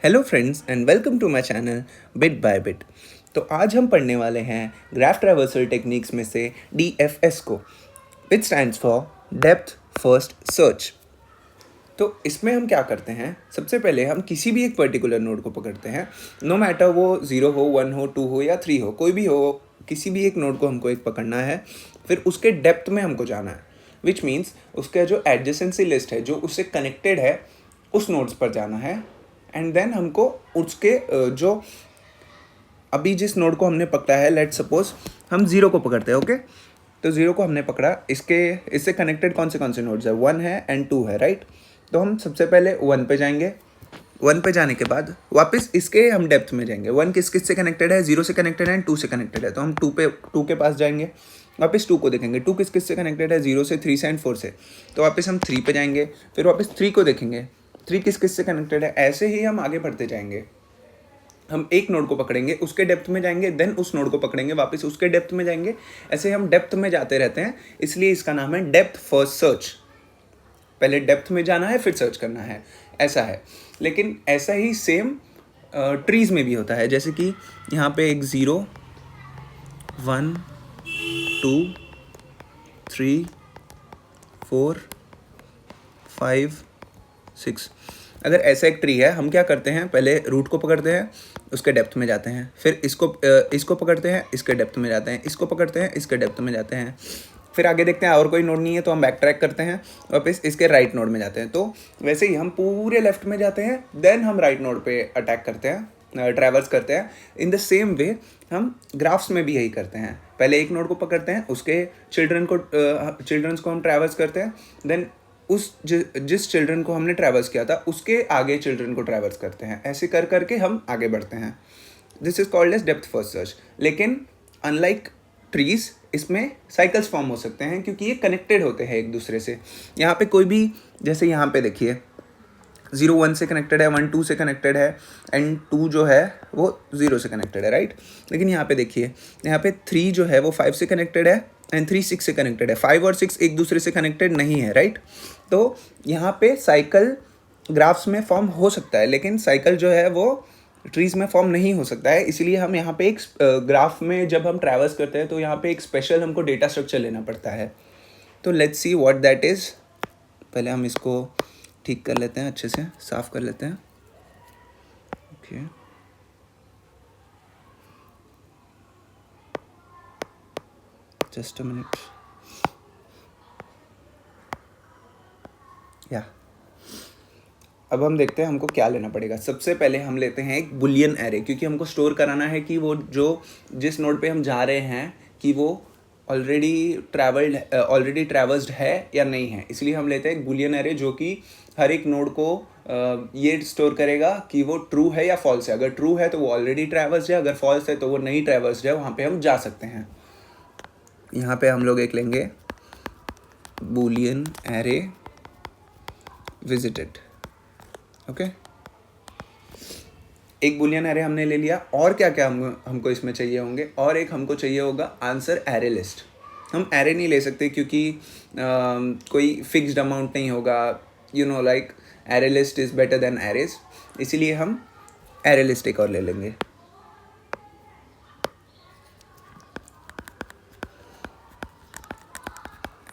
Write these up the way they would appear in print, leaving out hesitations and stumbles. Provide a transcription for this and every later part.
Hello friends and welcome to my channel bit by bit. तो आज हम पढ़ने वाले हैं ग्राफ ट्रैवर्सल टेक्निक्स में से DFS को, विच stands for depth first search. तो इसमें हम क्या करते हैं, सबसे पहले हम किसी भी एक पर्टिकुलर नोड को पकड़ते हैं, नो मैटर वो 0 हो, 1 हो, 2 हो या 3 हो, कोई भी हो, किसी भी एक नोड को हमको एक पकड़ना है। फिर उसके डेप्थ में हमको जाना है, विच मीन्स उसका जो एडजेसेंसी लिस्ट है जो उससे कनेक्टेड है उस नोड्स पर जाना है। एंड देन हमको उसके जो अभी जिस नोड को हमने पकड़ा है, लेट सपोज हम 0 को पकड़ते हैं, ओके। तो 0 को हमने पकड़ा, इससे कनेक्टेड कौन से नोड्स है, 1 है एंड 2 है, राइट। तो हम सबसे पहले 1 पे जाएंगे। 1 पे जाने के बाद वापस इसके हम डेप्थ में जाएंगे। 1 किस किस से कनेक्टेड है, 0 से कनेक्टेड है एंड 2 से कनेक्टेड है, तो हम 2 के पास जाएंगे। वापस 2 को देखेंगे, 2 किस किस से कनेक्टेड है, 0 से, 3 से एंड 4 से, तो वापस हम 3 पे जाएंगे। फिर वापस 3 को देखेंगे, 3 किस किस से कनेक्टेड है। ऐसे ही हम आगे बढ़ते जाएंगे। हम एक नोड को पकड़ेंगे, उसके डेप्थ में जाएंगे, देन उस नोड को पकड़ेंगे, वापस उसके डेप्थ में जाएंगे। ऐसे हम डेप्थ में जाते रहते हैं, इसलिए इसका नाम है डेप्थ फर्स्ट सर्च। पहले डेप्थ में जाना है, फिर सर्च करना है, ऐसा है। लेकिन ऐसा ही सेम ट्रीज में भी होता है, जैसे कि यहाँ पे एक 0, 1, 2, 3, 4, 5, 6। अगर ऐसा एक ट्री है, हम क्या करते हैं, पहले रूट को पकड़ते हैं, उसके डेप्थ में जाते हैं। फिर इसको पकड़ते हैं, इसके डेप्थ में जाते हैं। इसको पकड़ते हैं, इसके डेप्थ में जाते हैं। फिर आगे देखते हैं और कोई नोड नहीं है तो हम बैक ट्रैक करते हैं, वापस इसके राइट नोड में जाते हैं। तो वैसे ही हम पूरे लेफ्ट में जाते हैं, देन हम राइट नोड पे अटैक करते हैं, ट्रैवर्स करते हैं। इन द सेम वे हम ग्राफ्स में भी यही करते हैं, पहले एक नोड को पकड़ते हैं, उसके चिल्ड्रंस को हम ट्रैवर्स करते हैं, देन जिस चिल्ड्रन को हमने ट्रैवर्स किया था उसके आगे चिल्ड्रन को ट्रैवर्स करते हैं। ऐसे कर करके हम आगे बढ़ते हैं। This is called as depth first search. लेकिन अनलाइक ट्रीज, इसमें साइकिल्स फॉर्म हो सकते हैं क्योंकि ये कनेक्टेड होते हैं एक दूसरे से। यहाँ पे कोई भी, जैसे यहाँ पे देखिए 0 1 से कनेक्टेड है, 1 2 से कनेक्टेड है एंड 2 जो है वो 0 से कनेक्टेड है, राइट। लेकिन यहाँ पे देखिए, यहाँ पे 3 जो है वो 5 से कनेक्टेड है एंड 3 6 से कनेक्टेड है। 5 और 6 एक दूसरे से कनेक्टेड नहीं है, राइट। तो यहाँ पे साइकिल ग्राफ्स में फॉर्म हो सकता है, लेकिन साइकिल जो है वो ट्रीज में फॉर्म नहीं हो सकता है। इसलिए हम यहाँ पे एक ग्राफ में जब हम ट्रैवर्स करते हैं तो यहाँ पे एक स्पेशल हमको डेटा स्ट्रक्चर लेना पड़ता है। तो let's see what that is. पहले हम इसको ठीक कर लेते हैं, अच्छे से साफ कर लेते हैं, ओके। जस्ट अ मिनट, या अब हम देखते हैं हमको क्या लेना पड़ेगा। सबसे पहले हम लेते हैं एक बुलियन एरे, क्योंकि हमको स्टोर कराना है कि वो जिस नोड पे हम जा रहे हैं कि वो ऑलरेडी ट्रैवर्स्ड है या नहीं है। इसलिए हम लेते हैं एक बुलियन एरे जो कि हर एक नोड को ये स्टोर करेगा कि वो ट्रू है या फॉल्स है। अगर ट्रू है तो वो ऑलरेडी ट्रैवर्स्ड है, अगर फॉल्स है तो वो नहीं ट्रैवर्स्ड है, वहाँ पे हम जा सकते हैं। यहाँ पे हम लोग एक लेंगे बुलियन एरे विजिटेड, ओके। एक बुलियन एरे हमने ले लिया। और क्या क्या हमको इसमें चाहिए होंगे, और एक हमको चाहिए होगा आंसर एरे लिस्ट। हम एरे नहीं ले सकते क्योंकि कोई फिक्स्ड अमाउंट नहीं होगा, you know, like array list is better than arrays. इसीलिए हम एरे लिस्ट एक और ले लेंगे।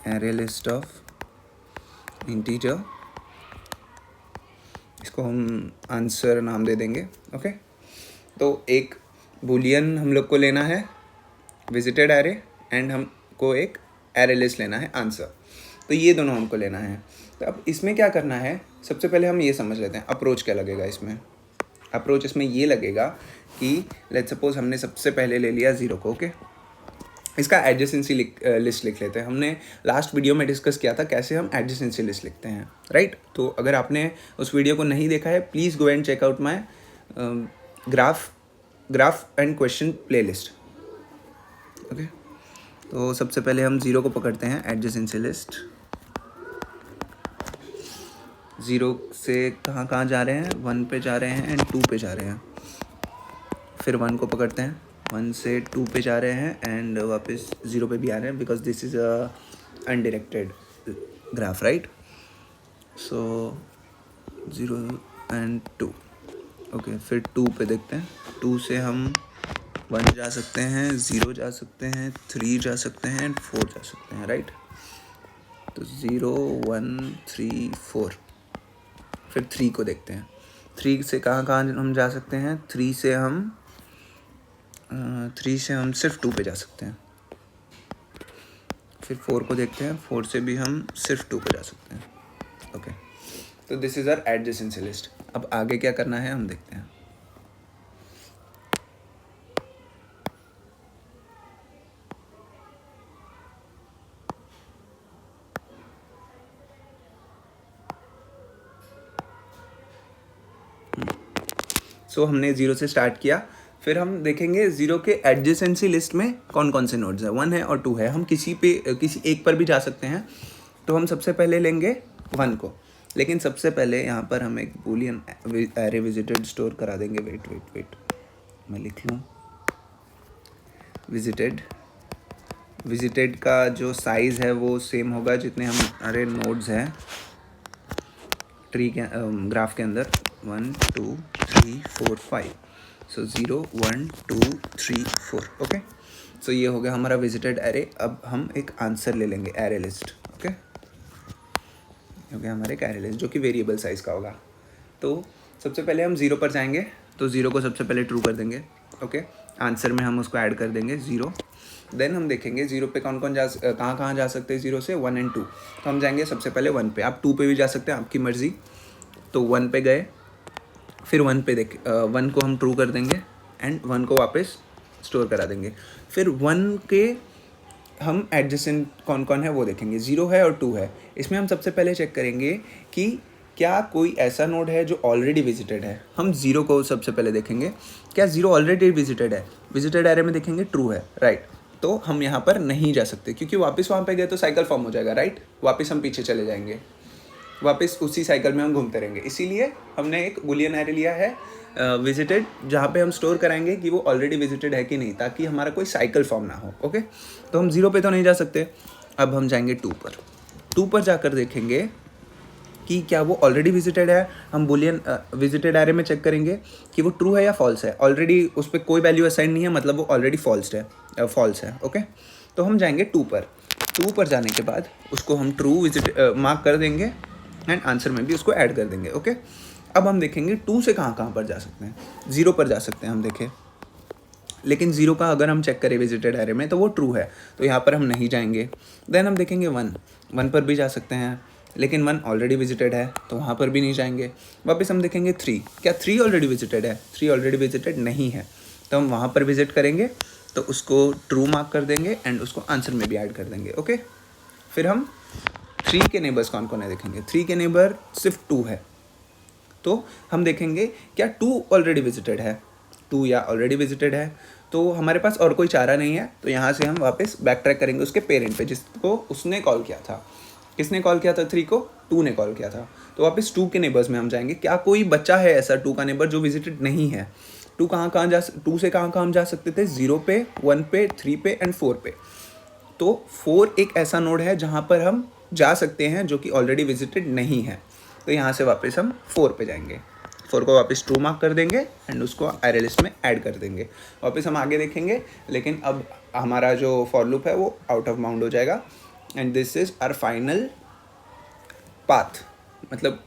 एरे लिस्ट ऑफ इंटीजर, इसको हम आंसर नाम दे देंगे, ओके। तो एक बुलियन हम लोग को लेना है विजिटेड एरे, एंड हमको एक एरे लिस्ट लेना है आंसर। तो ये दोनों हमको लेना है। तो अब इसमें क्या करना है, सबसे पहले हम ये समझ लेते हैं अप्रोच क्या लगेगा इसमें। अप्रोच इसमें ये लगेगा कि लेट्स सपोज हमने सबसे पहले ले लिया 0 को, ओके। इसका एडजेसेंसी लिस्ट लिख लेते हैं। हमने लास्ट वीडियो में डिस्कस किया था कैसे हम एडजेसेंसी लिस्ट लिखते हैं, राइट। तो अगर आपने उस वीडियो को नहीं देखा है, please go and check out my graph and question playlist, okay. तो सबसे पहले हम 0 को पकड़ते हैं, एडजेसेंसी लिस्ट। 0 से कहाँ कहाँ जा रहे हैं, 1 पे जा रहे हैं एंड 2 पे जा रहे हैं। फिर 1 को पकड़ते हैं, 1 से 2 पे जा रहे हैं एंड वापस 0 पे भी आ रहे हैं, because this is a undirected graph, right. So 0 and 2, okay, फिर 2 पे देखते हैं। 2 से हम 1 जा सकते हैं, 0 जा सकते हैं, 3 जा सकते हैं एंड 4 जा सकते हैं, राइट। तो 0 1 3 4। फिर 3 को देखते हैं। 3 से कहाँ कहाँ हम जा सकते हैं? 3 से हम सिर्फ 2 पे जा सकते हैं। फिर 4 को देखते हैं। 4 से भी हम सिर्फ 2 पे जा सकते हैं। ओके, तो this is our adjacency list. अब आगे क्या करना है हम देखते हैं। सो हमने 0 से स्टार्ट किया। फिर हम देखेंगे 0 के एडजेसेंसी लिस्ट में कौन कौन से नोड्स हैं। 1 है और 2 है। हम किसी एक पर भी जा सकते हैं। तो हम सबसे पहले लेंगे 1 को, लेकिन सबसे पहले यहाँ पर हम एक बूलियन एरे विजिटेड स्टोर करा देंगे। वेट मैं लिख लूँ। विजिटेड का जो साइज़ है वो सेम होगा जितने हमारे नोड्स हैं ट्री के ग्राफ के अंदर। 1 2 3 4 5। सो 0 1 2 3 4। ओके, सो ये हो गया हमारा विजिटेड एरे। अब हम एक आंसर ले लेंगे, एरे लिस्ट। ओके, हो गया हमारे एक एरे लिस्ट जो कि वेरिएबल साइज़ का होगा। तो सबसे पहले हम 0 पर जाएंगे। तो 0 को सबसे पहले ट्रू कर देंगे। ओके, आंसर में हम उसको ऐड कर देंगे 0। देन हम देखेंगे 0 पे कौन कौन कहाँ जा सकते हैं। 0 से 1 एंड 2। तो हम जाएंगे सबसे पहले 1 पे। आप 2 पे भी जा सकते हैं, आपकी मर्ज़ी। तो 1 पे गए, फिर 1 पे 1 को हम ट्रू कर देंगे एंड 1 को वापस स्टोर करा देंगे। फिर 1 के हम एडजेसेंट कौन कौन है वो देखेंगे। 0 है और 2 है। इसमें हम सबसे पहले चेक करेंगे कि क्या कोई ऐसा नोड है जो ऑलरेडी विजिटेड है। हम 0 को सबसे पहले देखेंगे, क्या 0 ऑलरेडी विजिटेड है। विजिटेड एरे में देखेंगे ट्रू है, राइट। तो हम यहाँ पर नहीं जा सकते क्योंकि वापस वहाँ पे गए तो साइकिल फॉर्म हो जाएगा, राइट। वापस हम पीछे चले जाएंगे, वापस उसी साइकिल में हम घूमते रहेंगे। इसीलिए हमने एक बुलियन एरे लिया है विजिटेड, जहाँ पे हम स्टोर कराएंगे कि वो ऑलरेडी विजिटेड है कि नहीं, ताकि हमारा कोई साइकिल फॉर्म ना हो। ओके, तो हम 0 पे तो नहीं जा सकते। अब हम जाएंगे 2 पर। 2 पर जाकर देखेंगे कि क्या वो ऑलरेडी विजिटेड है। हम बुलियन विजिटेड एरे में चेक करेंगे कि वो ट्रू है या फॉल्स है। ऑलरेडी उस पर कोई वैल्यू असाइन नहीं है, मतलब वो ऑलरेडी फॉल्स है। ओके, तो हम जाएंगे 2 पर। 2 पर जाने के बाद उसको हम ट्रू मार्क कर देंगे एंड आंसर में भी उसको ऐड कर देंगे। ओके, अब हम देखेंगे 2 से कहाँ पर जा सकते हैं। 0 पर जा सकते हैं हम देखें, लेकिन 0 का अगर हम चेक करें विजिटेड एरे में तो वो ट्रू है, तो यहाँ पर हम नहीं जाएंगे। देन हम देखेंगे 1 पर भी जा सकते हैं, लेकिन 1 ऑलरेडी विजिटेड है तो वहाँ पर भी नहीं जाएंगे। वापस हम देखेंगे 3, क्या 3 ऑलरेडी विजिटेड है। 3 ऑलरेडी विजिटेड नहीं है, तो हम वहाँ पर विजिट करेंगे, तो उसको ट्रू मार्क कर देंगे एंड उसको आंसर में भी ऐड कर देंगे। ओके, फिर हम 3 के नेबर्स कौन कौन है देखेंगे। 3 के नेबर सिर्फ 2 है, तो हम देखेंगे क्या 2 ऑलरेडी विजिटेड है। 2 या ऑलरेडी विजिटेड है, तो हमारे पास और कोई चारा नहीं है। तो यहाँ से हम वापस बैक ट्रैक करेंगे उसके पेरेंट पे, जिसको उसने कॉल किया था। किसने कॉल किया था 3 को? 2 ने कॉल किया था। तो वापस 2 के नेबर्स में हम जाएंगे, क्या कोई बच्चा है ऐसा 2 का नेबर जो विजिटेड नहीं है। 2 से कहाँ हम जा सकते थे? 0 पे, 1 पे, 3 पे एंड 4 पे। तो 4 एक ऐसा नोड है जहाँ पर हम जा सकते हैं जो कि ऑलरेडी विजिटेड नहीं है। तो यहाँ से वापस हम 4 पे जाएंगे। 4 को वापस ट्रू मार्क कर देंगे एंड उसको एरे लिस्ट में ऐड कर देंगे। वापस हम आगे देखेंगे, लेकिन अब हमारा जो फॉर लूप है वो आउट ऑफ बाउंड हो जाएगा and this is our final path. मतलब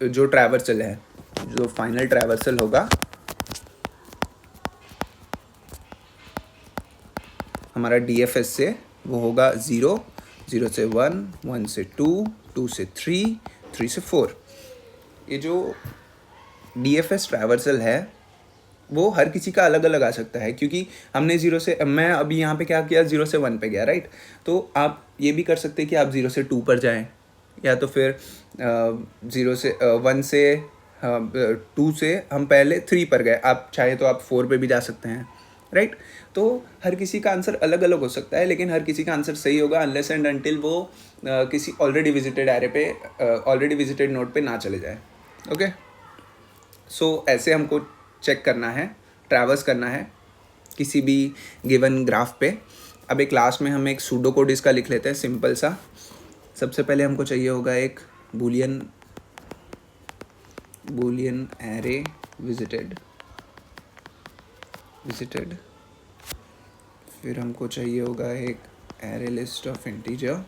जो ट्रैवर्सल है, जो फाइनल ट्रैवर्सल होगा हमारा DFS से, वो होगा 0, 0 से 1, 1 से 2, 2 से 3, 3 से 4। ये जो DFS ट्रैवर्सल है वो हर किसी का अलग अलग आ सकता है, क्योंकि हमने 0 से, मैं अभी यहाँ पे क्या किया, 0 से 1 पे गया, राइट। तो आप ये भी कर सकते हैं कि आप 0 से 2 पर जाएं, या तो फिर 1 से 2 से हम पहले 3 पर गए, आप चाहे तो आप 4 पे भी जा सकते हैं, राइट। तो हर किसी का आंसर अलग अलग हो सकता है, लेकिन हर किसी का आंसर सही होगा अनलेस एंड अनटिल वो किसी ऑलरेडी विजिटेड एरे पे, ऑलरेडी विजिटेड नोड पे ना चले जाए। ओके, सो ऐसे हमको चेक करना है, ट्रैवर्स करना है किसी भी गिवन ग्राफ पे। अब एक लास्ट में हम एक सूडो कोड इसका लिख लेते हैं, सिंपल सा। सबसे पहले हमको चाहिए होगा एक बूलियन एरे विजिटेड विजिटेड फिर हमको चाहिए होगा एक array list of integer,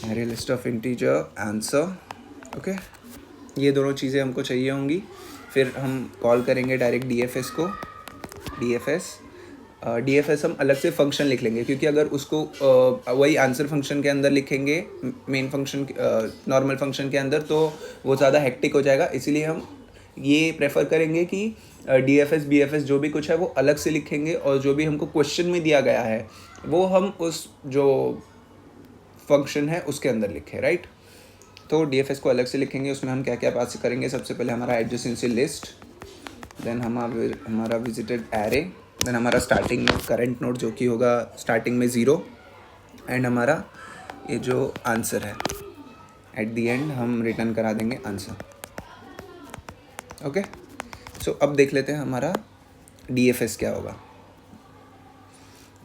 array list of integer answer. Okay, ये दोनों चीज़ें हमको चाहिए होंगी। फिर हम कॉल करेंगे डायरेक्ट डीएफएस को, डीएफएस डीएफएस हम अलग से फंक्शन लिख लेंगे, क्योंकि अगर उसको वही आंसर फंक्शन के अंदर लिखेंगे, मेन फंक्शन नॉर्मल फंक्शन के अंदर, तो वो ज़्यादा हेक्टिक हो जाएगा। इसीलिए हम ये प्रेफर करेंगे कि डीएफएस बीएफएस जो भी कुछ है वो अलग से लिखेंगे, और जो भी हमको क्वेश्चन में दिया गया है वो हम उस जो फंक्शन है उसके अंदर लिखें, राइट। तो डीएफएस को अलग से लिखेंगे, उसमें हम क्या क्या पास करेंगे। सबसे पहले हमारा एडजेसेंसी लिस्ट, देन हमारा विजिटेड एरे, देन हमारा स्टार्टिंग नोड, करंट नोड जो कि होगा स्टार्टिंग में 0, एंड हमारा ये जो आंसर है एट द एंड हम रिटर्न करा देंगे आंसर। ओके, सो अब देख लेते हैं हमारा डीएफएस क्या होगा।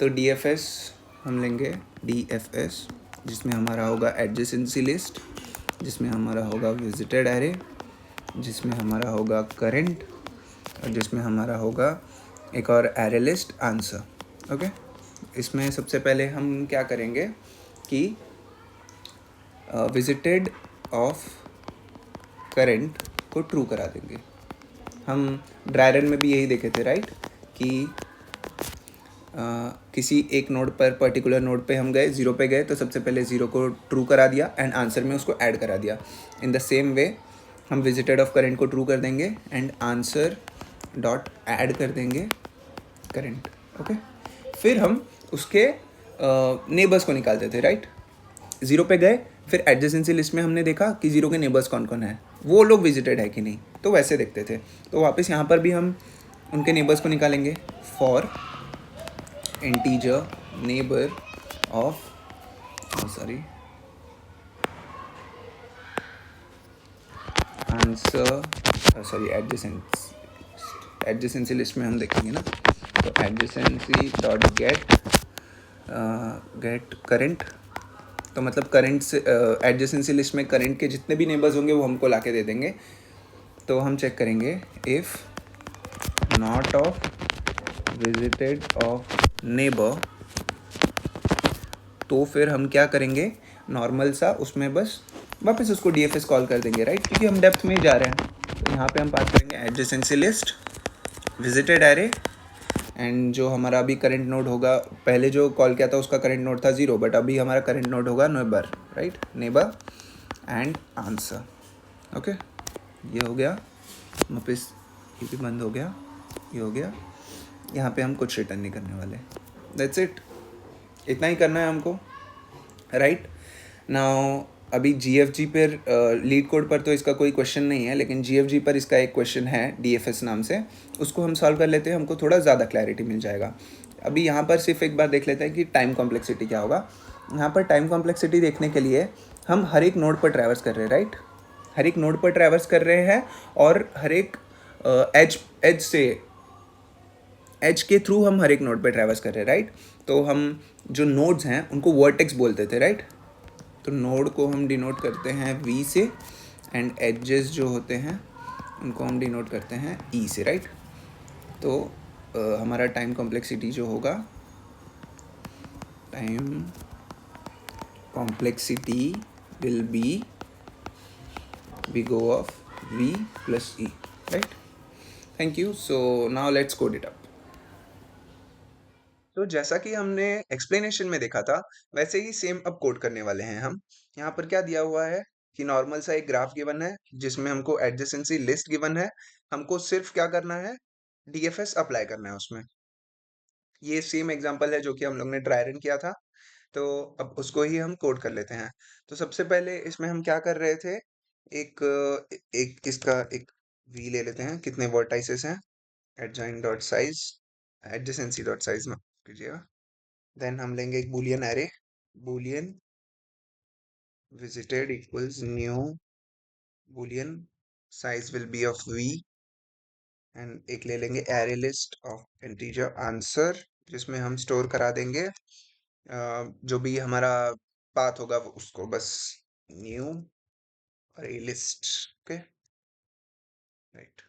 तो डीएफएस हम लेंगे डीएफएस, जिसमें हमारा होगा एडजेसेंसी लिस्ट, जिसमें हमारा होगा विजिटेड एरे, जिसमें हमारा होगा करंट, और जिसमें हमारा होगा एक और एरे लिस्ट आंसर। ओके, इसमें सबसे पहले हम क्या करेंगे कि विजिटेड ऑफ करंट को ट्रू करा देंगे। हम ड्राई रन में भी यही देखे थे, राइट, कि किसी एक नोड पर, पर्टिकुलर नोड पे हम गए, 0 पे गए, तो सबसे पहले 0 को ट्रू करा दिया एंड आंसर में उसको ऐड करा दिया। इन द सेम वे हम विजिटेड ऑफ करंट को ट्रू कर देंगे एंड आंसर डॉट ऐड कर देंगे करंट। ओके, फिर हम उसके नेबर्स को निकालते थे, राइट। 0 पे गए, फिर एडजेसेंसी लिस्ट में हमने देखा कि 0 के नेबर्स कौन कौन है, वो लोग विजिटेड है कि नहीं, तो वैसे देखते थे। तो वापस यहाँ पर भी हम उनके नेबर्स को निकालेंगे। For integer neighbour of answer, adjacency list में हम देखेंगे ना, तो एडजेसेंसी डॉट गेट करंट, तो मतलब करंट से एडजेसेंसी लिस्ट में करंट के जितने भी नेबर्स होंगे वो हमको लाके दे देंगे। तो हम चेक करेंगे if not of visited of neighbour, तो फिर हम क्या करेंगे, नॉर्मल सा उसमें बस वापस उसको डीएफएस कॉल कर देंगे, राइट, क्योंकि हम डेप्थ में ही जा रहे हैं। तो यहाँ पे हम पास करेंगे adjacency list, visited array, and जो हमारा अभी करंट नोड होगा, पहले जो कॉल किया था उसका करंट नोड था 0, बट अभी हमारा करंट नोड होगा neighbour, right, neighbour and answer. Okay, ये हो गया, वापस ये भी बंद हो गया, ये हो गया। यहाँ पे हम कुछ रिटर्न नहीं करने वाले, दैट्स इट, इतना ही करना है हमको, राइट। नाउ अभी जीएफजी पर लीड कोड पर तो इसका कोई क्वेश्चन नहीं है, लेकिन जीएफजी पर इसका एक क्वेश्चन है डीएफएस नाम से, उसको हम सॉल्व कर लेते हैं, हमको थोड़ा ज़्यादा क्लैरिटी मिल जाएगा। अभी यहाँ पर सिर्फ एक बार देख लेते हैं कि टाइम कॉम्प्लेक्सिटी क्या होगा। यहाँ पर टाइम कॉम्प्लेक्सिटी देखने के लिए हम हर एक नोड पर ट्रैवर्स कर रहे हैं, राइट, हर एक नोड पर ट्रैवर्स कर रहे हैं, और हर एक एज के थ्रू हम हर एक नोड पे ट्रैवर्स कर रहे हैं, राइट। तो हम जो नोड्स हैं उनको वर्टेक्स बोलते थे, राइट। तो नोड को हम डिनोट करते हैं वी से, एंड एजेस जो होते हैं उनको हम डिनोट करते हैं ई से, राइट। तो हमारा टाइम कॉम्प्लेक्सिटी जो होगा, time complexity will be big O of V plus E, right? Thank you. So now let's code it up. तो जैसा कि हमने एक्सप्लेनेशन में देखा था, वैसे ही सेम अब कोड करने वाले हैं हम। यहाँ पर क्या दिया हुआ है कि नॉर्मल सा एक ग्राफ गिवन है, जिसमें हमको एडजेसेंसी लिस्ट गिवन है, हमको सिर्फ क्या करना है, डीएफएस अप्लाई करना है उसमें। ये सेम एग्जांपल है जो कि हम लोग ने ड्राई रन किया था, तो अब उसको ही हम कोड कर लेते हैं। तो सबसे पहले इसमें हम क्या कर रहे थे, एक एक इसका एक वी ले लेते हैं, कितने वर्टाइसेस हैं, adjoin dot size, adjacency dot size में कीजिएगा। देन हम लेंगे एक Boolean array, Boolean visited equals new boolean size will be of v, and एक ले लेंगे array list of integer answer, जिसमें हम स्टोर करा देंगे जो भी हमारा पाथ होगा उसको, बस न्यू अरे लिस्ट। Okay, right.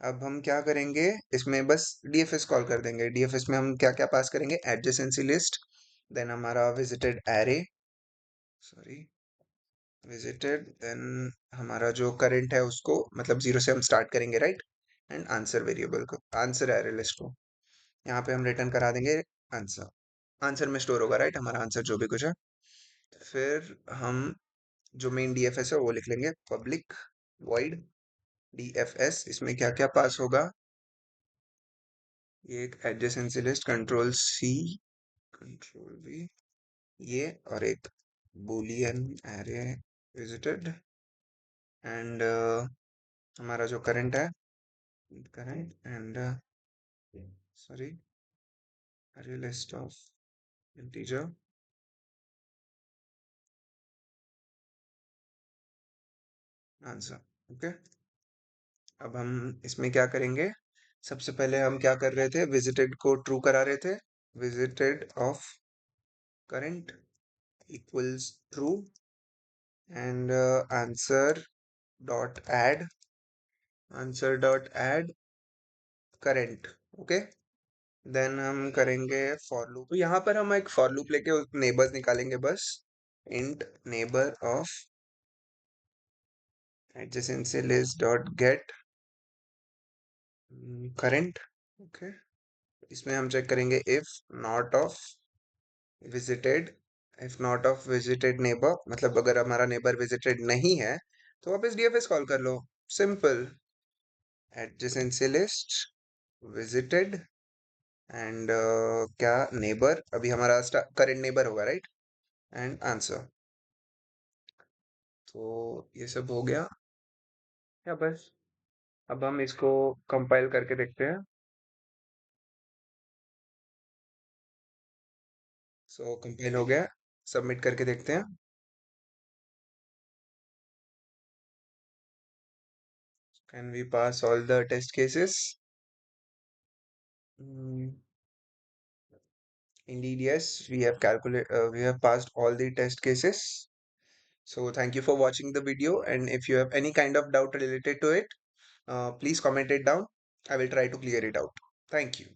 अब हम क्या करेंगे, इसमें बस डीएफएस कॉल कर देंगे। डीएफएस में हम क्या क्या पास करेंगे, एडजेसेंसी लिस्ट, देन हमारा visited array, sorry visited, then हमारा जो करंट है उसको, मतलब जीरो से हम स्टार्ट करेंगे, राइट। एंड आंसर वेरिएबल को, आंसर एरे लिस्ट को यहाँ पे हम रिटर्न करा देंगे आंसर। आंसर में स्टोर होगा, राइट, हमारा आंसर जो भी कुछ है। फिर हम जो मेन डीएफएस है वो लिख लेंगे, पब्लिक वॉइड डीएफएस। इसमें क्या क्या पास होगा, ये एक adjacency list, control C, control V, ये, और एक बूलियन एरे विजिटेड, एंड हमारा जो करंट है, करंट एंड सॉरी अरे list of integer answer. Okay, अब हम इसमें क्या करेंगे, सबसे पहले हम क्या कर रहे थे, विजिटेड को ट्रू करा रहे थे, visited of current equals true, and answer dot add, answer dot add current. Okay, then हम करेंगे फॉर लूप। तो यहाँ पर हम एक फॉर लूप लेके नेबर्स निकालेंगे बस, int neighbour of adjacency list dot get current। Okay, इसमें हम चेक करेंगे if not of visited, if not of visited neighbour, मतलब अगर हमारा नेबर विजिटेड नहीं है तो वापस डीएफएस कॉल कर लो, simple. adjacency list visited and क्या नेबर, अभी हमारा करंट नेबर होगा, राइट, एंड आंसर। तो ये सब हो गया, या बस अब हम इसको कंपाइल करके देखते हैं। सो कंपाइल हो गया, सबमिट करके देखते हैं। Can we pass all the test cases? Mm, indeed, yes, we have passed all the test cases. So thank you for watching the video. And if you have any kind of doubt related to it, please comment it down. I will try to clear it out. Thank you.